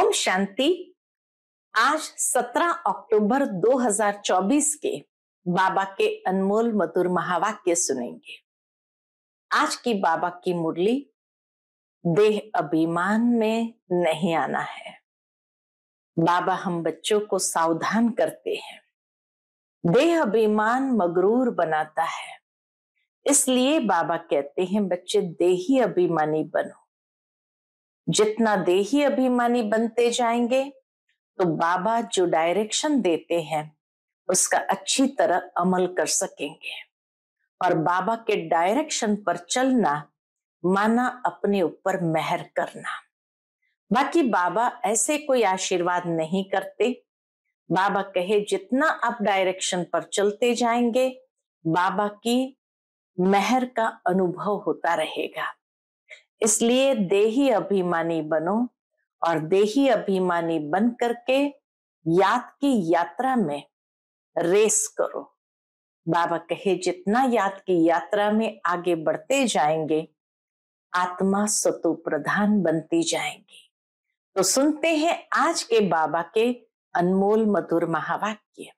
ओम शांति। आज 17 अक्टूबर 2024 के बाबा के अनमोल मधुर महावाक्य सुनेंगे। आज की बाबा की मुरली, देह अभिमान में नहीं आना है। बाबा हम बच्चों को सावधान करते हैं। देह अभिमान मगरूर बनाता है, इसलिए बाबा कहते हैं बच्चे देही अभिमानी बनो। जितना देही अभिमानी बनते जाएंगे तो बाबा जो डायरेक्शन देते हैं उसका अच्छी तरह अमल कर सकेंगे। और बाबा के डायरेक्शन पर चलना माना अपने ऊपर मेहर करना। बाकी बाबा ऐसे कोई आशीर्वाद नहीं करते। बाबा कहे जितना आप डायरेक्शन पर चलते जाएंगे बाबा की मेहर का अनुभव होता रहेगा। इसलिए देही अभिमानी बनो और देही अभिमानी बन करके याद की यात्रा में रेस करो। बाबा कहे जितना याद की यात्रा में आगे बढ़ते जाएंगे आत्मा सतो प्रधान बनती जाएंगी। तो सुनते हैं आज के बाबा के अनमोल मधुर महावाक्य।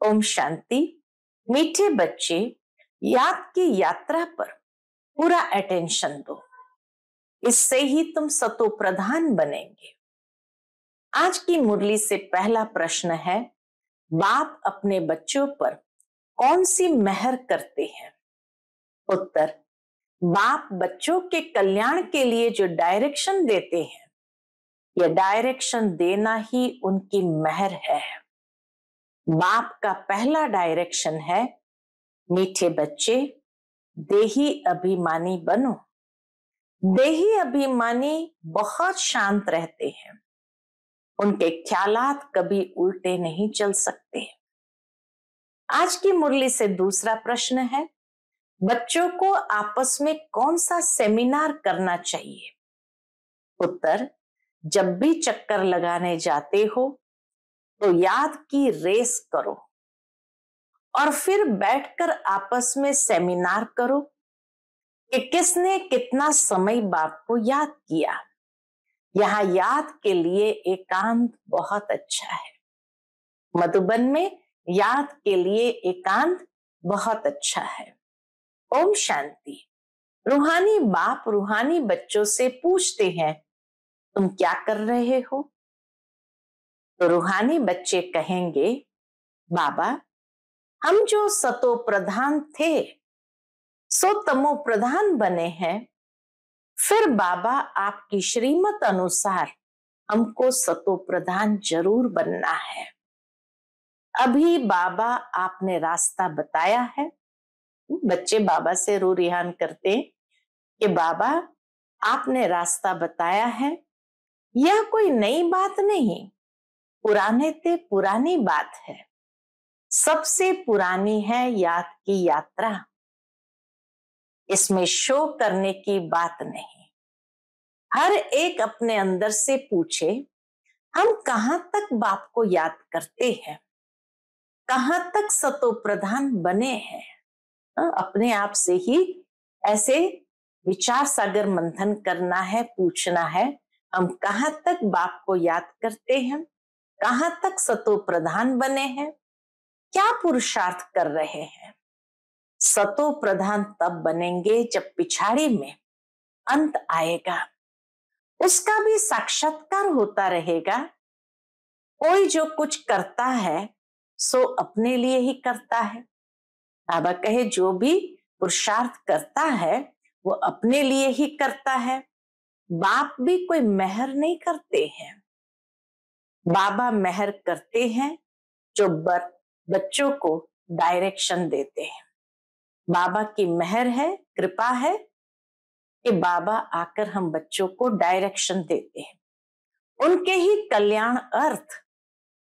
ओम शांति। मीठे बच्चे, याद की यात्रा पर पूरा अटेंशन दो, इससे ही तुम सतो प्रधान बनेंगे। आज की मुरली से पहला प्रश्न है, बाप अपने बच्चों पर कौन सी मेहर करते हैं? उत्तर, बाप बच्चों के कल्याण के लिए जो डायरेक्शन देते हैं, यह डायरेक्शन देना ही उनकी मेहर है। बाप का पहला डायरेक्शन है, मीठे बच्चे देही अभिमानी बनो। देही अभिमानी बहुत शांत रहते हैं, उनके ख्यालात कभी उल्टे नहीं चल सकते। आज की मुरली से दूसरा प्रश्न है, बच्चों को आपस में कौन सा सेमिनार करना चाहिए? उत्तर, जब भी चक्कर लगाने जाते हो तो याद की रेस करो और फिर बैठकर आपस में सेमिनार करो कि किसने कितना समय बाप को याद किया। यहाँ याद के लिए एकांत बहुत अच्छा है। मधुबन में याद के लिए एकांत बहुत अच्छा है। ओम शांति। रूहानी बाप रूहानी बच्चों से पूछते हैं, तुम क्या कर रहे हो? तो रूहानी बच्चे कहेंगे, बाबा हम जो सतो प्रधान थे सो तमो प्रधान बने हैं। फिर बाबा आपकी श्रीमत अनुसार हमको सतो प्रधान जरूर बनना है। अभी बाबा आपने रास्ता बताया है। बच्चे बाबा से रू रिहान करते कि बाबा आपने रास्ता बताया है, यह कोई नई बात नहीं, पुराने ते पुरानी बात है। सबसे पुरानी है याद की यात्रा। इसमें शो करने की बात नहीं। हर एक अपने अंदर से पूछे, हम कहां तक बाप को याद करते हैं, कहां तक सतो प्रधान बने हैं। अपने आप से ही ऐसे विचार सागर मंथन करना है, पूछना है, हम कहां तक बाप को याद करते हैं, कहां तक सतो प्रधान बने हैं, क्या पुरुषार्थ कर रहे हैं। सतो प्रधान तब बनेंगे जब पिछाड़ी में अंत आएगा, उसका भी साक्षात्कार होता रहेगा। कोई जो कुछ करता है सो अपने लिए ही करता है। बाबा कहे जो भी पुरुषार्थ करता है वो अपने लिए ही करता है। बाप भी कोई मेहर नहीं करते हैं। बाबा मेहर करते हैं जो बच्चों को डायरेक्शन देते हैं। बाबा की मेहर है, कृपा है कि बाबा आकर हम बच्चों को डायरेक्शन देते हैं। उनके ही कल्याण अर्थ,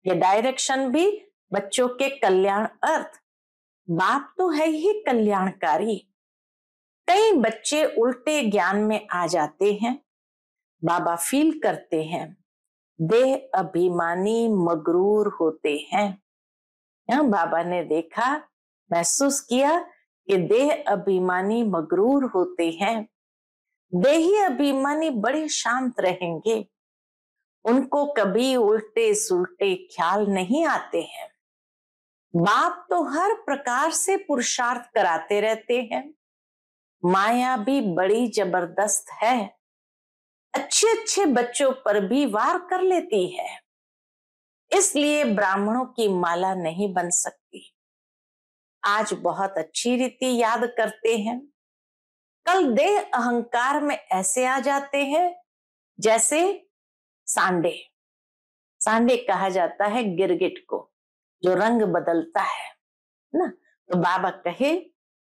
ये डायरेक्शन भी बच्चों के कल्याण अर्थ। बाप तो है ही कल्याणकारी। कई बच्चे उल्टे ज्ञान में आ जाते हैं। बाबा फील करते हैं, देह अभिमानी मगरूर होते हैं। बाबा ने देखा, महसूस किया कि देह अभिमानी मगरूर होते हैं। देही अभिमानी बड़े शांत रहेंगे। उनको कभी उल्टे सुलटे ख्याल नहीं आते हैं। बाप तो हर प्रकार से पुरुषार्थ कराते रहते हैं। माया भी बड़ी जबरदस्त है, अच्छे अच्छे बच्चों पर भी वार कर लेती है। इसलिए ब्राह्मणों की माला नहीं बन सकती। आज बहुत अच्छी रीति याद करते हैं, कल देह अहंकार में ऐसे आ जाते हैं जैसे सांडे। सांडे कहा जाता है गिरगिट को, जो रंग बदलता है ना। तो बाबा कहे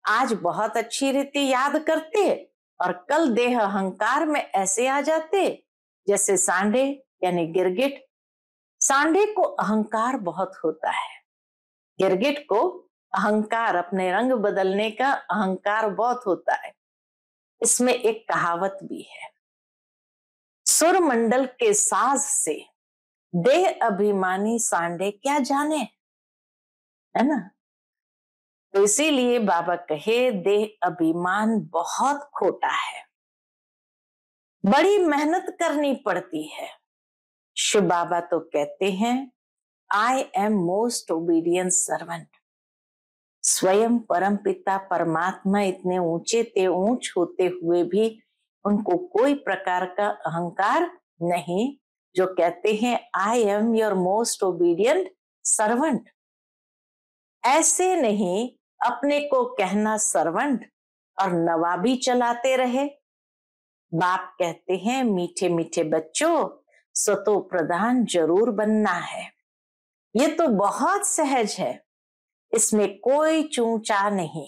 आज बहुत अच्छी रीति याद करते और कल देह अहंकार में ऐसे आ जाते जैसे सांडे यानी गिरगिट। सांडे को अहंकार बहुत होता है, गिरगिट को अहंकार, अपने रंग बदलने का अहंकार बहुत होता है। इसमें एक कहावत भी है, सुर मंडल के साज से देह अभिमानी सांडे क्या जाने, है ना। तो इसीलिए बाबा कहे देह अभिमान बहुत खोटा है, बड़ी मेहनत करनी पड़ती है। शिव बाबा तो कहते हैं I am most obedient servant. स्वयं परम पिता परमात्मा इतने ऊंचे ते ऊंच होते हुए भी उनको कोई प्रकार का अहंकार नहीं, जो कहते हैं I am your most obedient servant. ऐसे नहीं अपने को कहना सर्वेंट और नवाबी चलाते रहे। बाप कहते हैं मीठे मीठे बच्चों, सतो प्रधान जरूर बनना है। ये तो बहुत सहज है, इसमें कोई चूचा नहीं,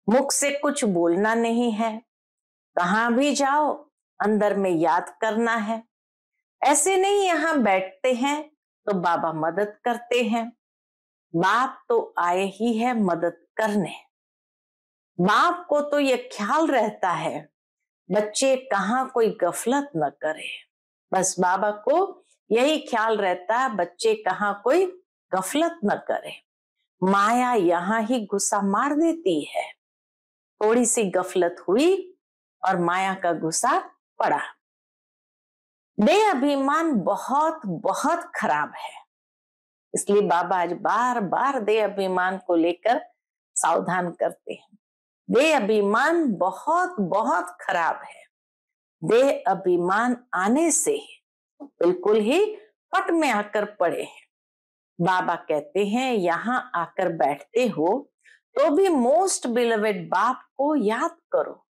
मुख से कुछ बोलना नहीं है, कहां भी जाओ अंदर में याद करना है। ऐसे नहीं यहां बैठते हैं तो बाबा मदद करते हैं। बाप तो आए ही है मदद करने। बाप को तो ये ख्याल रहता है बच्चे कहाँ कोई गफलत न करे, बस बाबा को यही ख्याल रहता है बच्चे कहाँ कोई गफलत न करे। माया यहाँ ही गुस्सा मार देती है, थोड़ी सी गफलत हुई और माया का गुस्सा पड़ा। देह अभिमान बहुत बहुत खराब है, इसलिए बाबा आज बार बार देह अभिमान को लेकर सावधान करते हैं। देह अभिमान बहुत बहुत खराब है। देह अभिमान आने से बिल्कुल ही पट में आकर पड़े हैं। बाबा कहते हैं यहाँ आकर बैठते हो तो भी मोस्ट बिलवेड बाप को याद करो।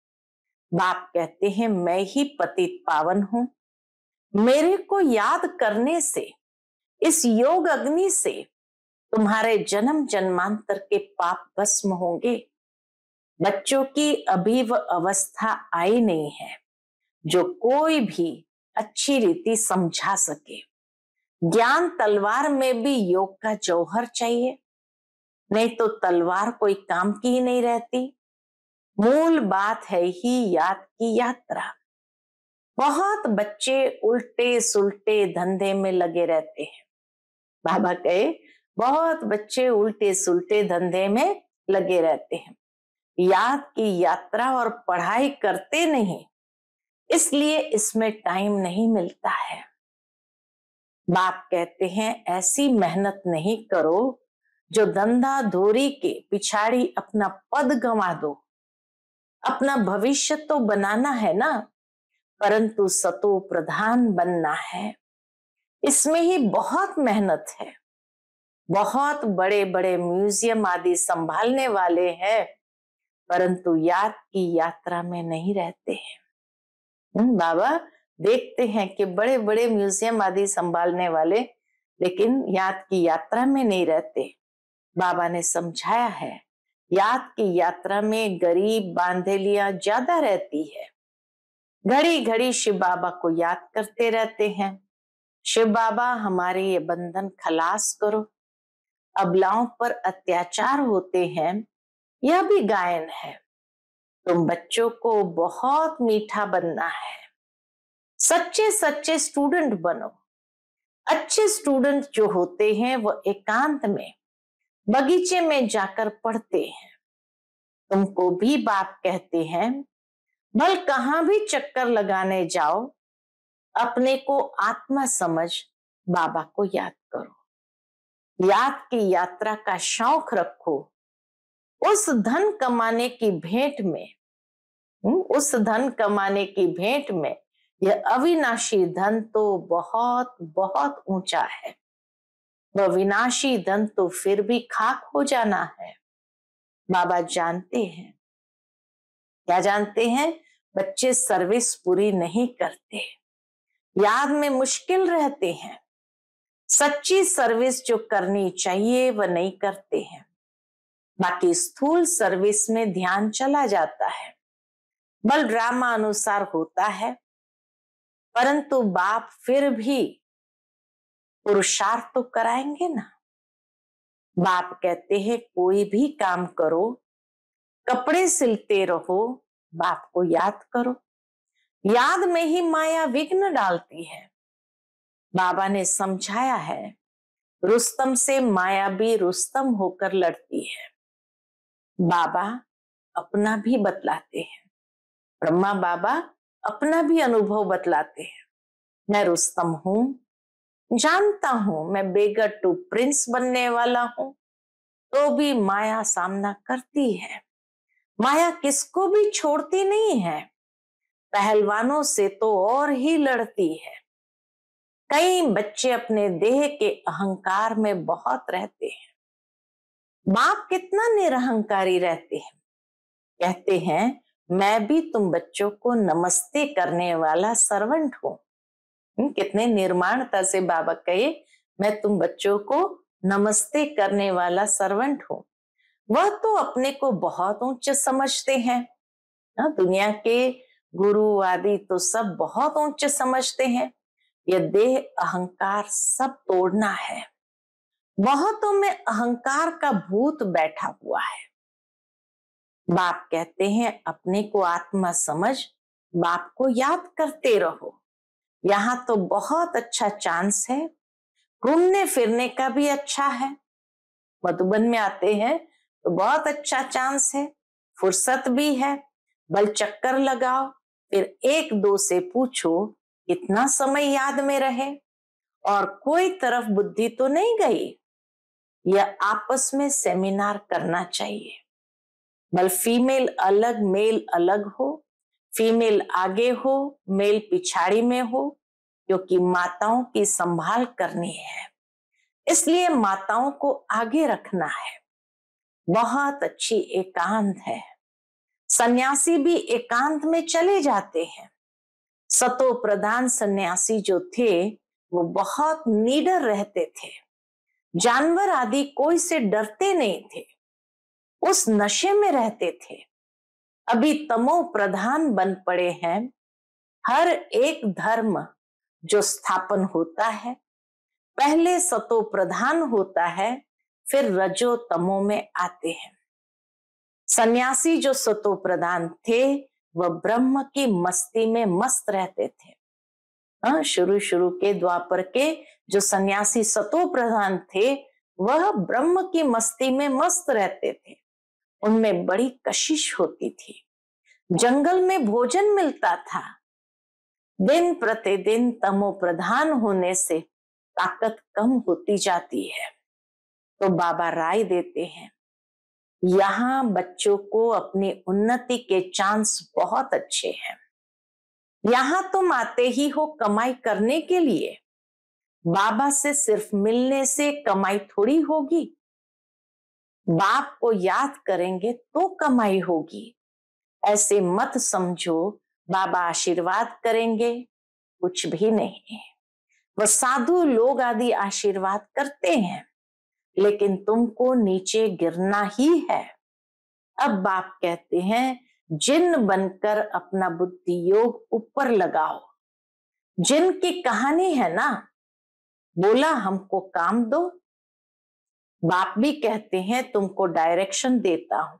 बाप कहते हैं मैं ही पतित पावन हूं, मेरे को याद करने से, इस योग अग्नि से तुम्हारे जन्म जन्मांतर के पाप भस्म होंगे। बच्चों की अभी वह अवस्था आई नहीं है जो कोई भी अच्छी रीति समझा सके। ज्ञान तलवार में भी योग का जौहर चाहिए, नहीं तो तलवार कोई काम की ही नहीं रहती। मूल बात है ही याद की यात्रा। बहुत बच्चे उल्टे सुलटे धंधे में लगे रहते हैं। बाबा कहे बहुत बच्चे उल्टे सुलटे धंधे में लगे रहते हैं, याद की यात्रा और पढ़ाई करते नहीं, इसलिए इसमें टाइम नहीं मिलता है। बाप कहते हैं ऐसी मेहनत नहीं करो जो धंधा धोरी के पिछाड़ी अपना पद गंवा दो। अपना भविष्य तो बनाना है ना, परंतु सतो प्रधान बनना है, इसमें ही बहुत मेहनत है। बहुत बड़े बड़े म्यूजियम आदि संभालने वाले हैं, परंतु याद की यात्रा में नहीं रहते हैं। बाबा देखते हैं कि बड़े बड़े म्यूजियम आदि संभालने वाले लेकिन याद की यात्रा में नहीं रहते। बाबा ने समझाया है याद की यात्रा में गरीब बांधेलियां ज्यादा रहती है। घड़ी घड़ी शिव बाबा को याद करते रहते हैं, शिव बाबा हमारे ये बंधन खलास करो। अबलाओं पर अत्याचार होते हैं, यह भी गायन है। तुम बच्चों को बहुत मीठा बनना है, सच्चे सच्चे स्टूडेंट बनो। अच्छे स्टूडेंट जो होते हैं वो एकांत में बगीचे में जाकर पढ़ते हैं। तुमको भी बाप कहते हैं भल कहां भी चक्कर लगाने जाओ, अपने को आत्मा समझ बाबा को याद करो। याद की यात्रा का शौक रखो। उस धन कमाने की भेंट में, उस धन कमाने की भेंट में यह अविनाशी धन तो बहुत बहुत ऊंचा है। वह विनाशी धन तो फिर भी खाक हो जाना है। बाबा जानते हैं। क्या जानते हैं? बच्चे सर्विस पूरी नहीं करते, याद में मुश्किल रहते हैं, सच्ची सर्विस जो करनी चाहिए वह नहीं करते हैं। बाकी स्थूल सर्विस में ध्यान चला जाता है, बल ड्रामा अनुसार होता है, परंतु बाप फिर भी पुरुषार्थ तो कराएंगे ना। बाप कहते हैं कोई भी काम करो, कपड़े सिलते रहो, बाप को याद करो। याद में ही माया विघ्न डालती है। बाबा ने समझाया है, रुस्तम से माया भी रुस्तम होकर लड़ती है। बाबा अपना भी बतलाते हैं, ब्रह्मा बाबा अपना भी अनुभव बतलाते हैं। मैं रुस्तम हूं, जानता हूं मैं बेगट्टू प्रिंस बनने वाला हूं, तो भी माया सामना करती है। माया किसको भी छोड़ती नहीं है, पहलवानों से तो और ही लड़ती है। कई बच्चे अपने देह के अहंकार में बहुत रहते हैं। बाप कितना निरहंकारी रहते हैं। कहते हैं मैं भी तुम बच्चों को नमस्ते करने वाला सर्वेंट हूं। कितने निर्माणता से बाबा कहे मैं तुम बच्चों को नमस्ते करने वाला सर्वेंट हूं। वह तो अपने को बहुत उच्च समझते हैं। दुनिया के गुरु आदि तो सब बहुत उच्च समझते हैं। यह देह अहंकार सब तोड़ना है। बहुतों में अहंकार का भूत बैठा हुआ है। बाप कहते हैं अपने को आत्मा समझ बाप को याद करते रहो। यहाँ तो बहुत अच्छा चांस है, घूमने फिरने का भी अच्छा है। मधुबन में आते हैं तो बहुत अच्छा चांस है, फुर्सत भी है। बल चक्कर लगाओ, फिर एक दो से पूछो कितना समय याद में रहे और कोई तरफ बुद्धि तो नहीं गई। यह आपस में सेमिनार करना चाहिए। बल फीमेल अलग मेल अलग हो, फीमेल आगे हो मेल पिछाड़ी में हो, क्योंकि माताओं की संभाल करनी है, इसलिए माताओं को आगे रखना है। बहुत अच्छी एकांत है। सन्यासी भी एकांत में चले जाते हैं। सतो प्रधान सन्यासी जो थे वो बहुत निडर रहते थे। जानवर आदि कोई से डरते नहीं थे, उस नशे में रहते थे। अभी तमो प्रधान बन पड़े हैं। हर एक धर्म जो स्थापन होता है पहले सतो प्रधान होता है, फिर रजो तमो में आते हैं। सन्यासी जो सतो प्रधान थे वह ब्रह्म की मस्ती में मस्त रहते थे। शुरू के द्वापर के जो सन्यासी सतो प्रधान थे वह ब्रह्म की मस्ती में मस्त रहते थे। उनमें बड़ी कशिश होती थी। जंगल में भोजन मिलता था। दिन प्रतिदिन तमो प्रधान होने से ताकत कम होती जाती है। तो बाबा राय देते हैं यहाँ बच्चों को अपनी उन्नति के चांस बहुत अच्छे हैं। यहाँ तुम आते ही हो कमाई करने के लिए, बाबा से सिर्फ मिलने से कमाई थोड़ी होगी। बाप को याद करेंगे तो कमाई होगी। ऐसे मत समझो बाबा आशीर्वाद करेंगे, कुछ भी नहीं। वह साधु लोग आदि आशीर्वाद करते हैं, लेकिन तुमको नीचे गिरना ही है। अब बाप कहते हैं जिन बनकर अपना बुद्धि योग ऊपर लगाओ। जिन की कहानी है ना, बोला हमको काम दो। बाप भी कहते हैं तुमको डायरेक्शन देता हूं,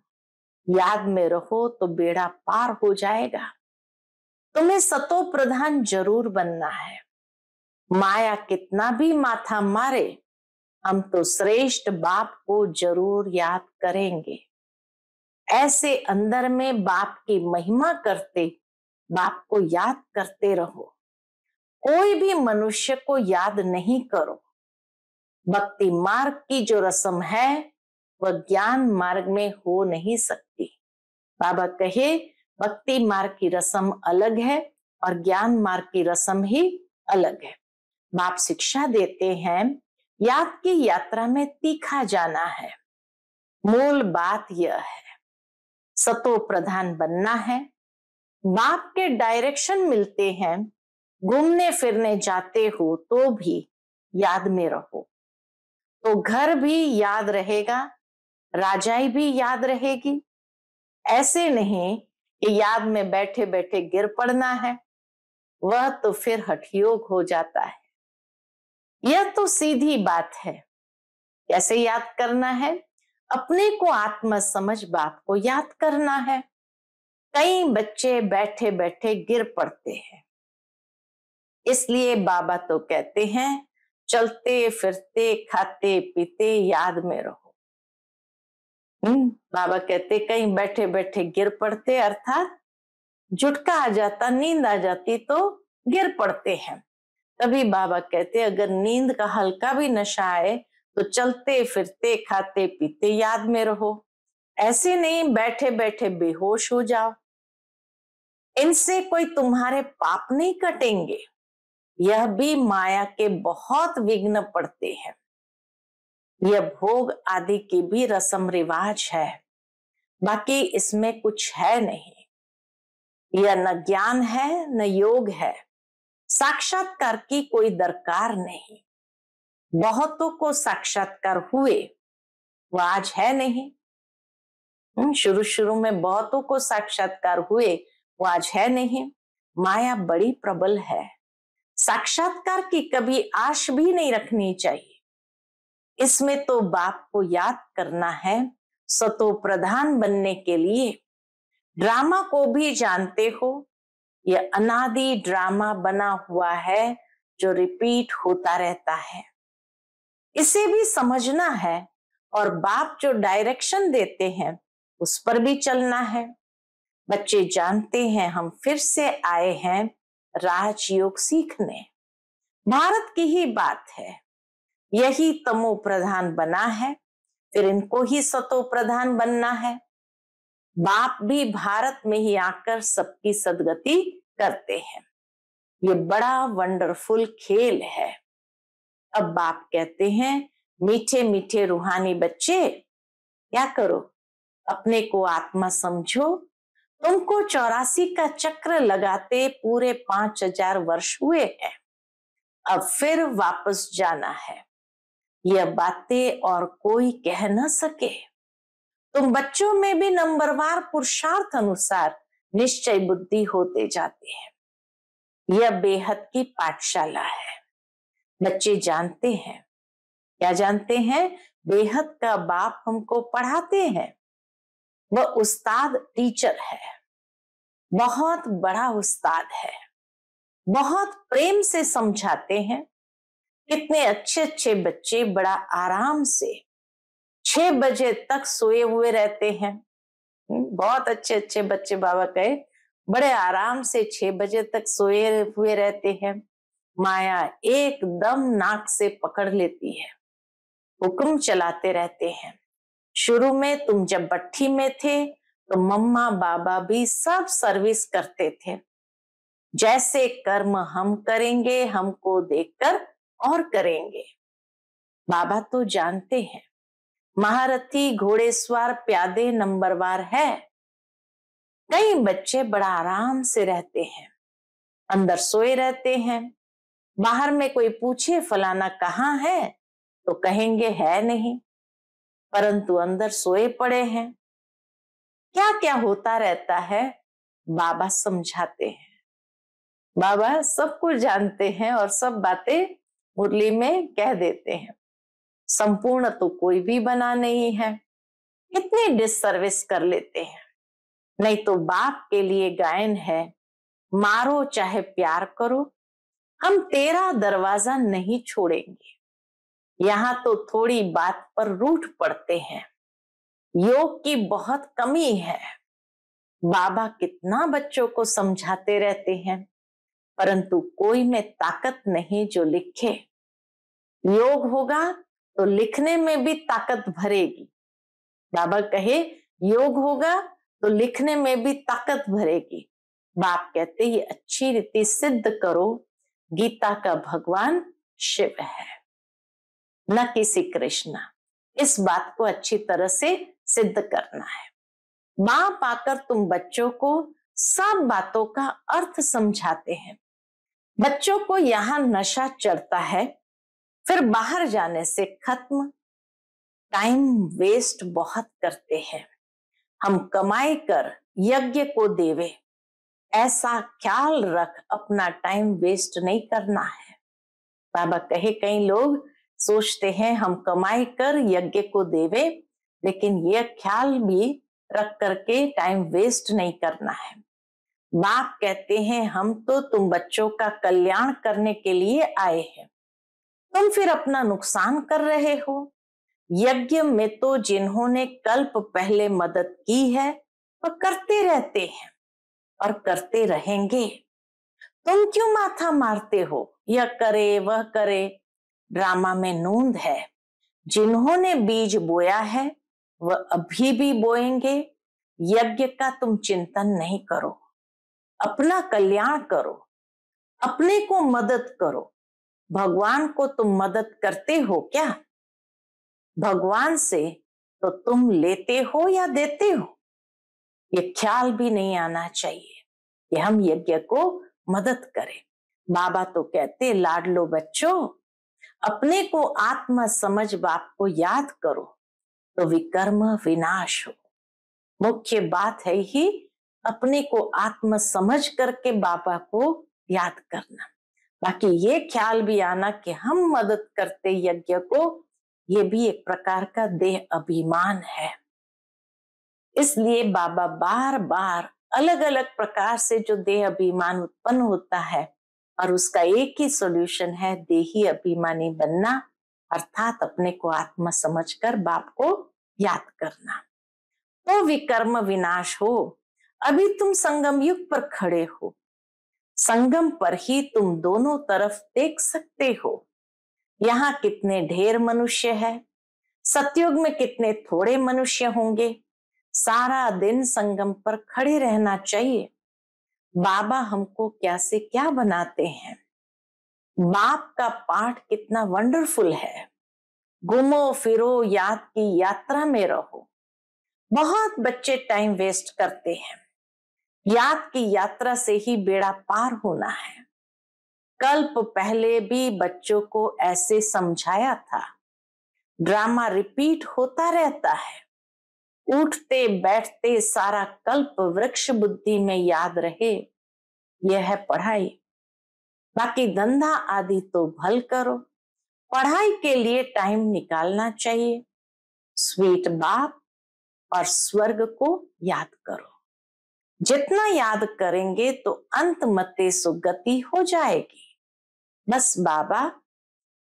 याद में रहो तो बेड़ा पार हो जाएगा। तुम्हें सतो प्रधान जरूर बनना है। माया कितना भी माथा मारे, हम तो श्रेष्ठ बाप को जरूर याद करेंगे। ऐसे अंदर में बाप की महिमा करते, बाप को याद करते रहो। कोई भी मनुष्य को याद नहीं करो। भक्ति मार्ग की जो रस्म है वह ज्ञान मार्ग में हो नहीं सकती। बाबा कहे भक्ति मार्ग की रस्म अलग है और ज्ञान मार्ग की रस्म ही अलग है। बाप शिक्षा देते हैं याद की यात्रा में तीखा जाना है। मूल बात यह है सतो प्रधान बनना है। बाप के डायरेक्शन मिलते हैं, घूमने फिरने जाते हो तो भी याद में रहो, तो घर भी याद रहेगा, राजाई भी याद रहेगी। ऐसे नहीं कि याद में बैठे बैठे गिर पड़ना है, वह तो फिर हठयोग हो जाता है। यह तो सीधी बात है। कैसे याद करना है? अपने को आत्मा समझ बाप को याद करना है। कई बच्चे बैठे बैठे गिर पड़ते हैं, इसलिए बाबा तो कहते हैं चलते फिरते खाते पीते याद में रहो। बाबा कहते कहीं बैठे बैठे गिर पड़ते, अर्थात झुटका आ जाता, नींद आ जाती तो गिर पड़ते हैं। तभी बाबा कहते अगर नींद का हल्का भी नशा आए तो चलते फिरते खाते पीते याद में रहो। ऐसे नहीं बैठे बैठे बेहोश हो जाओ। इनसे कोई तुम्हारे पाप नहीं कटेंगे। यह भी माया के बहुत विघ्न पड़ते हैं। यह भोग आदि की भी रस्म रिवाज है, बाकी इसमें कुछ है नहीं। यह न ज्ञान है न योग है। साक्षात्कार की कोई दरकार नहीं। बहुतों को साक्षात्कार हुए, वो आज है नहीं। शुरू शुरू में बहुतों को साक्षात्कार हुए, वो आज है नहीं। माया बड़ी प्रबल है। साक्षात्कार की कभी आश भी नहीं रखनी चाहिए। इसमें तो बाप को याद करना है। सतो प्रधान बनने के लिए ड्रामा को भी जानते हो, यह अनादि ड्रामा बना हुआ है जो रिपीट होता रहता है। इसे भी समझना है और बाप जो डायरेक्शन देते हैं उस पर भी चलना है। बच्चे जानते हैं हम फिर से आए हैं राजयोग सीखने। भारत की ही बात है, यही तमो प्रधान बना है, फिर इनको ही सतो प्रधान बनना है। बाप भी भारत में ही आकर सबकी सदगति करते हैं। ये बड़ा वंडरफुल खेल है। अब बाप कहते हैं मीठे मीठे रूहानी बच्चे क्या करो, अपने को आत्मा समझो। तुमको 84 का चक्र लगाते पूरे 5000 वर्ष हुए हैं। अब फिर वापस जाना है। यह बातें और कोई कह न सके। तुम बच्चों में भी नंबरवार पुरुषार्थ अनुसार निश्चय बुद्धि होते जाते हैं। यह बेहद की पाठशाला है। बच्चे जानते हैं, क्या जानते हैं? बेहद का बाप हमको पढ़ाते हैं। वह उस्ताद टीचर है, बहुत बड़ा उस्ताद है। बहुत प्रेम से समझाते हैं। कितने अच्छे अच्छे बच्चे बड़ा आराम से 6 बजे तक सोए हुए रहते हैं। बहुत अच्छे अच्छे बच्चे बाबा कहे बड़े आराम से 6 बजे तक सोए हुए रहते हैं। माया एकदम नाक से पकड़ लेती है, हुक्म चलाते रहते हैं। शुरू में तुम जब भट्ठी में थे तो मम्मा बाबा भी सब सर्विस करते थे। जैसे कर्म हम करेंगे हमको देखकर और करेंगे। बाबा तो जानते हैं महारथी घोड़ेसवार प्यादे नंबरवार है। कई बच्चे बड़ा आराम से रहते हैं, अंदर सोए रहते हैं। बाहर में कोई पूछे फलाना कहाँ है तो कहेंगे है नहीं, परंतु अंदर सोए पड़े हैं। क्या क्या होता रहता है बाबा समझाते हैं। बाबा सब कुछ जानते हैं और सब बातें मुरली में कह देते हैं। संपूर्ण तो कोई भी बना नहीं है। कितनी डिससर्विस कर लेते हैं। नहीं तो बाप के लिए गायन है, मारो चाहे प्यार करो, हम तेरा दरवाजा नहीं छोड़ेंगे। यहाँ तो थोड़ी बात पर रूठ पड़ते हैं। योग की बहुत कमी है। बाबा कितना बच्चों को समझाते रहते हैं। परंतु कोई में ताकत नहीं जो लिखे। योग होगा तो लिखने में भी ताकत भरेगी। बाबा कहे योग होगा तो लिखने में भी ताकत भरेगी। बाप कहते ये अच्छी रीति सिद्ध करो, गीता का भगवान शिव है, न कि श्री कृष्ण। इस बात को अच्छी तरह से सिद्ध करना है। बाप आकर तुम बच्चों को सब बातों का अर्थ समझाते हैं। बच्चों को यहाँ नशा चढ़ता है, फिर बाहर जाने से खत्म। टाइम वेस्ट बहुत करते हैं। हम कमाई कर यज्ञ को देवे, ऐसा ख्याल रख, अपना टाइम वेस्ट नहीं करना है। बाबा कहे कई लोग सोचते हैं हम कमाई कर यज्ञ को देवे, लेकिन यह ख्याल भी रख करके टाइम वेस्ट नहीं करना है। बाप कहते हैं हम तो तुम बच्चों का कल्याण करने के लिए आए हैं, तुम फिर अपना नुकसान कर रहे हो। यज्ञ में तो जिन्होंने कल्प पहले मदद की है वह करते रहते हैं और करते रहेंगे। तुम क्यों माथा मारते हो, यह करे वह करे। ड्रामा में नूंद है। जिन्होंने बीज बोया है वह अभी भी बोएंगे। यज्ञ का तुम चिंतन नहीं करो, अपना कल्याण करो, अपने को मदद करो। भगवान को तुम मदद करते हो क्या? भगवान से तो तुम लेते हो या देते हो, ये ख्याल भी नहीं आना चाहिए कि हम यज्ञ को मदद करें। बाबा तो कहते लाडलो बच्चों, अपने को आत्मा समझ बाप को याद करो तो विकर्म विनाश हो। मुख्य बात है ही अपने को आत्मा समझ करके बाबा को याद करना। बाकी ये ख्याल भी आना कि हम मदद करते यज्ञ को, ये भी एक प्रकार का देह अभिमान है। इसलिए बाबा बार बार अलग अलग प्रकार से जो देह अभिमान उत्पन्न होता है, और उसका एक ही सॉल्यूशन है देही अभिमानी बनना, अर्थात अपने को आत्मा समझकर बाप को याद करना। तो विकर्म विनाश हो। अभी तुम संगम युग पर खड़े हो, संगम पर ही तुम दोनों तरफ देख सकते हो। यहाँ कितने ढेर मनुष्य है, सतयुग में कितने थोड़े मनुष्य होंगे। सारा दिन संगम पर खड़े रहना चाहिए। बाबा हमको क्या से क्या बनाते हैं। बाप का पाठ कितना वंडरफुल है। घूमो फिरो, याद की यात्रा में रहो। बहुत बच्चे टाइम वेस्ट करते हैं। याद की यात्रा से ही बेड़ा पार होना है। कल्प पहले भी बच्चों को ऐसे समझाया था। ड्रामा रिपीट होता रहता है। उठते बैठते सारा कल्प वृक्ष बुद्धि में याद रहे, यह है पढ़ाई। बाकी धंधा आदि तो भल करो, पढ़ाई के लिए टाइम निकालना चाहिए। स्वीट बाप और स्वर्ग को याद करो। जितना याद करेंगे तो अंत मते सुगति हो जाएगी। बस बाबा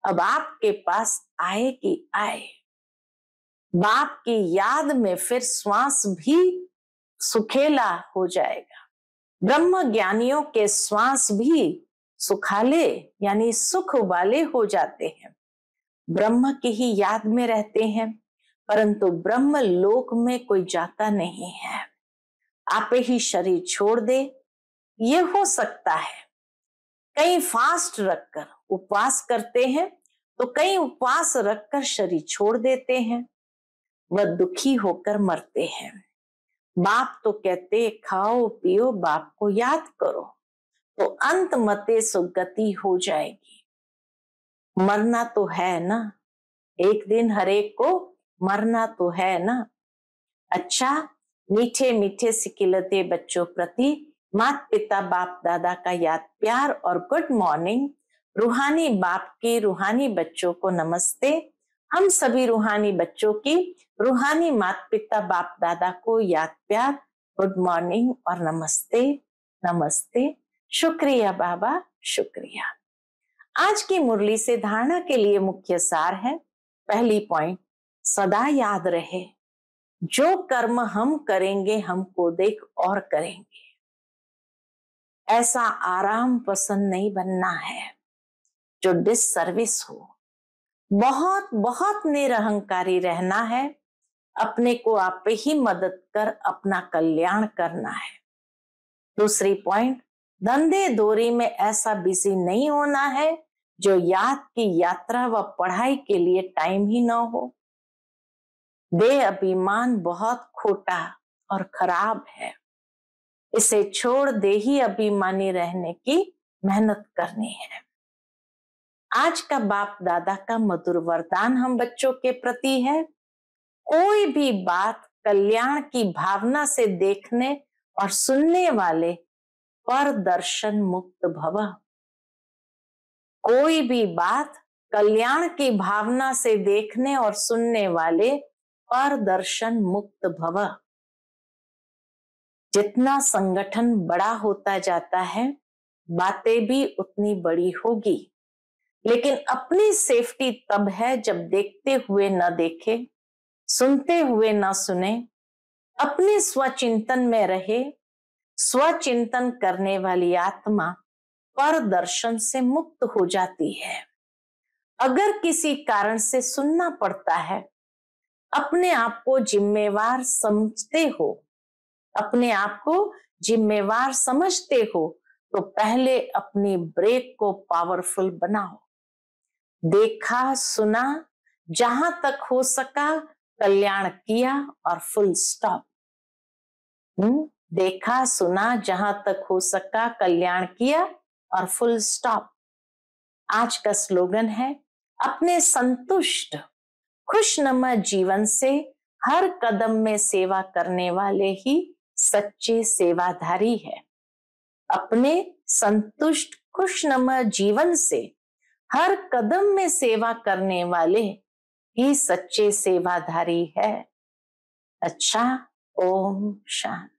अब आपके पास आए कि आए। बाप की याद में फिर श्वास भी सुखेला हो जाएगा। ब्रह्म ज्ञानियों के श्वास भी सुखाले यानी सुख वाले हो जाते हैं। ब्रह्म की ही याद में रहते हैं, परंतु ब्रह्म लोक में कोई जाता नहीं है। आप ही शरीर छोड़ दे, ये हो सकता है। कई फास्ट रखकर उपवास करते हैं, तो कई उपवास रखकर शरीर छोड़ देते हैं, वह दुखी होकर मरते हैं। बाप तो कहते खाओ पियो, बाप को याद करो तो अंत मते सुगति हो जाएगी। मरना तो है ना, एक दिन हरेक को मरना तो है ना। अच्छा, मीठे मीठे सिकिलते बच्चों प्रति माता पिता बाप दादा का याद प्यार और गुड मॉर्निंग। रूहानी बाप के रूहानी बच्चों को नमस्ते। हम सभी रूहानी बच्चों की रूहानी माता पिता बाप दादा को याद प्यार, गुड मॉर्निंग और नमस्ते नमस्ते। शुक्रिया बाबा, शुक्रिया। आज की मुरली से धारणा के लिए मुख्य सार है। पहली पॉइंट, सदा याद रहे जो कर्म हम करेंगे हमको देख और करेंगे। ऐसा आराम पसंद नहीं बनना है जो डिससर्विस हो। बहुत बहुत निरहंकारी रहना है, अपने को आप ही मदद कर अपना कल्याण करना है। दूसरी पॉइंट, धंधे दोरी में ऐसा बिजी नहीं होना है जो याद की यात्रा व पढ़ाई के लिए टाइम ही ना हो। देह अभिमान बहुत खोटा और खराब है, इसे छोड़ देही अभिमानी रहने की मेहनत करनी है। आज का बाप दादा का मधुर वरदान हम बच्चों के प्रति है, कोई भी बात कल्याण की भावना से देखने और सुनने वाले पर दर्शन मुक्त भव। कोई भी बात कल्याण की भावना से देखने और सुनने वाले पर दर्शन मुक्त भव। जितना संगठन बड़ा होता जाता है, बातें भी उतनी बड़ी होगी, लेकिन अपनी सेफ्टी तब है जब देखते हुए न देखे, सुनते हुए न सुने, अपने स्वचिंतन में रहे। स्वचिंतन करने वाली आत्मा पर दर्शन से मुक्त हो जाती है। अगर किसी कारण से सुनना पड़ता है, अपने आप को जिम्मेवार समझते हो, अपने आप को जिम्मेवार समझते हो, तो पहले अपनी ब्रेक को पावरफुल बनाओ। देखा सुना, जहां तक हो सका कल्याण किया और फुल स्टॉप। देखा सुना, जहां तक हो सका कल्याण किया और फुल स्टॉप। आज का स्लोगन है, अपने संतुष्ट खुशनुमा जीवन से हर कदम में सेवा करने वाले ही सच्चे सेवाधारी है। अपने संतुष्ट खुशनुमा जीवन से हर कदम में सेवा करने वाले ही सच्चे सेवाधारी है। अच्छा, ओम शांति।